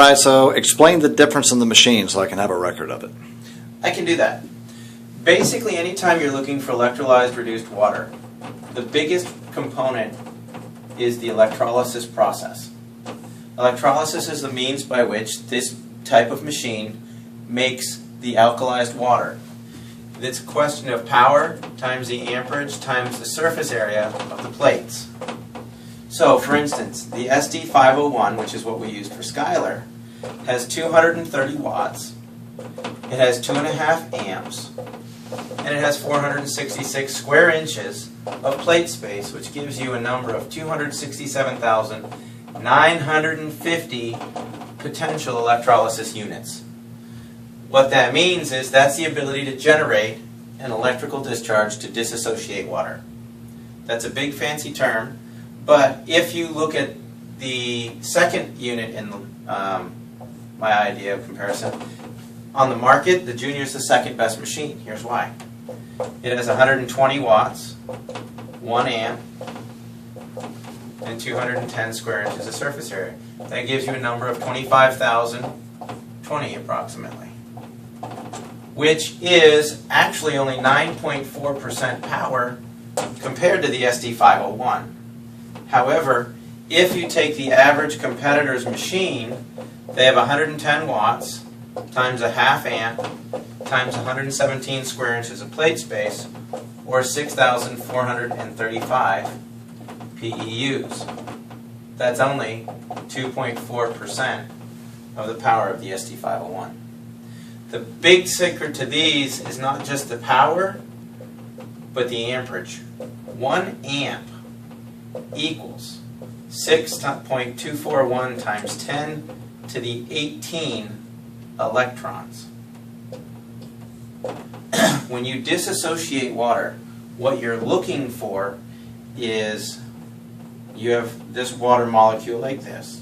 guy, so explain the difference in the machine so I can have a record of it. I can do that. Basically, anytime you're looking for electrolyzed reduced water, the biggest component is the electrolysis process. Electrolysis is the means by which this type of machine makes the alkalized water. It's a question of power times the amperage times the surface area of the plates. So, for instance, the SD501, which is what we used for Skylar, has 230 watts, it has 2.5 amps, and it has 466 square inches of plate space, which gives you a number of 267,950 potential electrolysis units. What that means is that's the ability to generate an electrical discharge to disassociate water. That's a big fancy term, but if you look at the second unit in my idea of comparison, on the market, the Junior is the second best machine. Here's why. It has 120 watts, 1 amp, and 210 square inches of surface area. That gives you a number of 25,020 approximately, which is actually only 9.4% power compared to the SD501. However, if you take the average competitor's machine, they have 110 watts times a half amp times 117 square inches of plate space, or 6,435 PEUs. That's only 2.4% of the power of the SD501. The big secret to these is not just the power, but the amperage. 1 amp equals 6.241 times 10 to the 18 electrons. When you disassociate water, what you're looking for is you have this water molecule like this.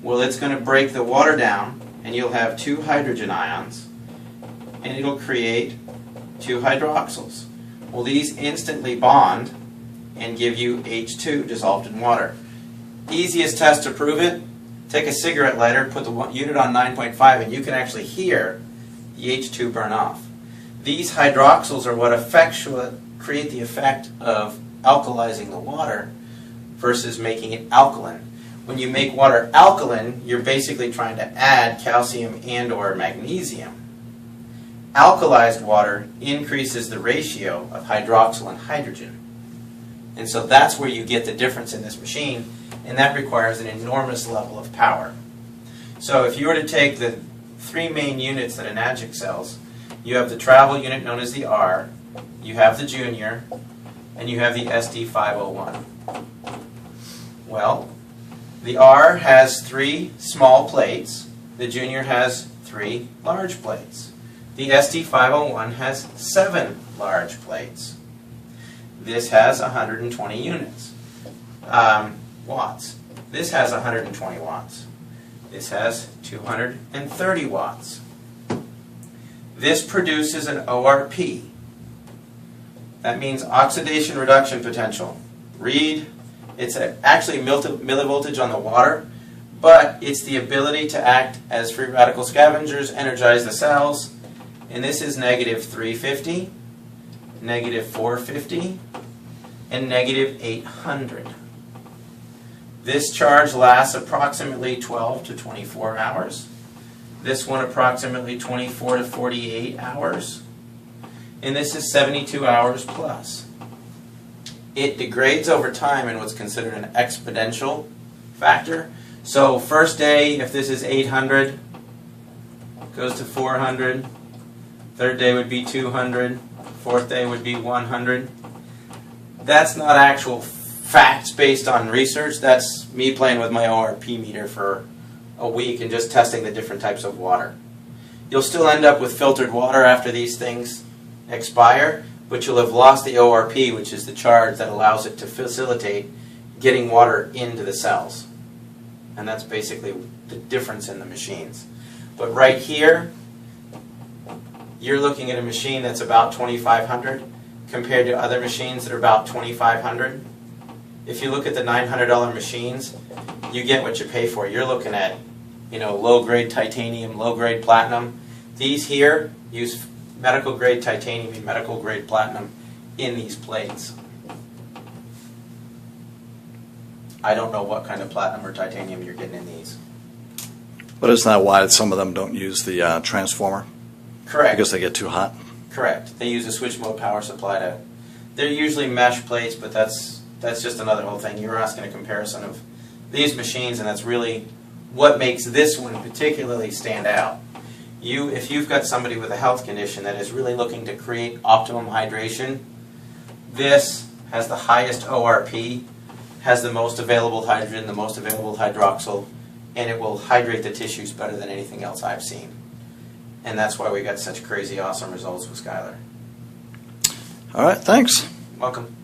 Well, it's going to break the water down, and you'll have 2 hydrogen ions, and it'll create 2 hydroxyls. Well, these instantly bond and give you H2 dissolved in water. Easiest test to prove it, take a cigarette lighter, put the unit on 9.5, and you can actually hear the H2 burn off. These hydroxyls are what create the effect of alkalizing the water versus making it alkaline. When you make water alkaline, you're basically trying to add calcium and or magnesium. Alkalized water increases the ratio of hydroxyl and hydrogen. And so that's where you get the difference in this machine, and that requires an enormous level of power. So if you were to take the 3 main units that an Magic sells, you have the travel unit known as the R, you have the Junior, and you have the SD501. Well, the R has 3 small plates, the Junior has 3 large plates. The SD501 has 7 large plates. This has 120 units, watts. This has 120 watts. This has 230 watts. This produces an ORP. That means oxidation reduction potential. Read, it's actually millivoltage on the water, but it's the ability to act as free radical scavengers, energize the cells, and this is negative 350, negative 450, and negative 800. This charge lasts approximately 12 to 24 hours. This one approximately 24 to 48 hours. And this is 72 hours plus. It degrades over time in what's considered an exponential factor. So first day, if this is 800, goes to 400. Third day would be 200. Fourth day would be 100. That's not actual facts based on research. That's me playing with my ORP meter for a week and just testing the different types of water. You'll still end up with filtered water after these things expire, but you'll have lost the ORP, which is the charge that allows it to facilitate getting water into the cells. And that's basically the difference in the machines. But right here, you're looking at a machine that's about 2,500 compared to other machines that are about 2,500. If you look at the $900 machines, you get what you pay for. You're looking at low-grade titanium, low-grade platinum. These here use medical-grade titanium and medical-grade platinum in these plates. I don't know what kind of platinum or titanium you're getting in these. But isn't that why some of them don't use the transformer? Correct. Because they get too hot? Correct. They use a switch mode power supply to. They're usually mesh plates, but that's just another whole thing. You were asking a comparison of these machines, and that's really what makes this one particularly stand out. If you've got somebody with a health condition that is really looking to create optimum hydration, this has the highest ORP, has the most available hydrogen, the most available hydroxyl, and it will hydrate the tissues better than anything else I've seen. And that's why we got such crazy awesome results with Skylar. All right, thanks. Welcome.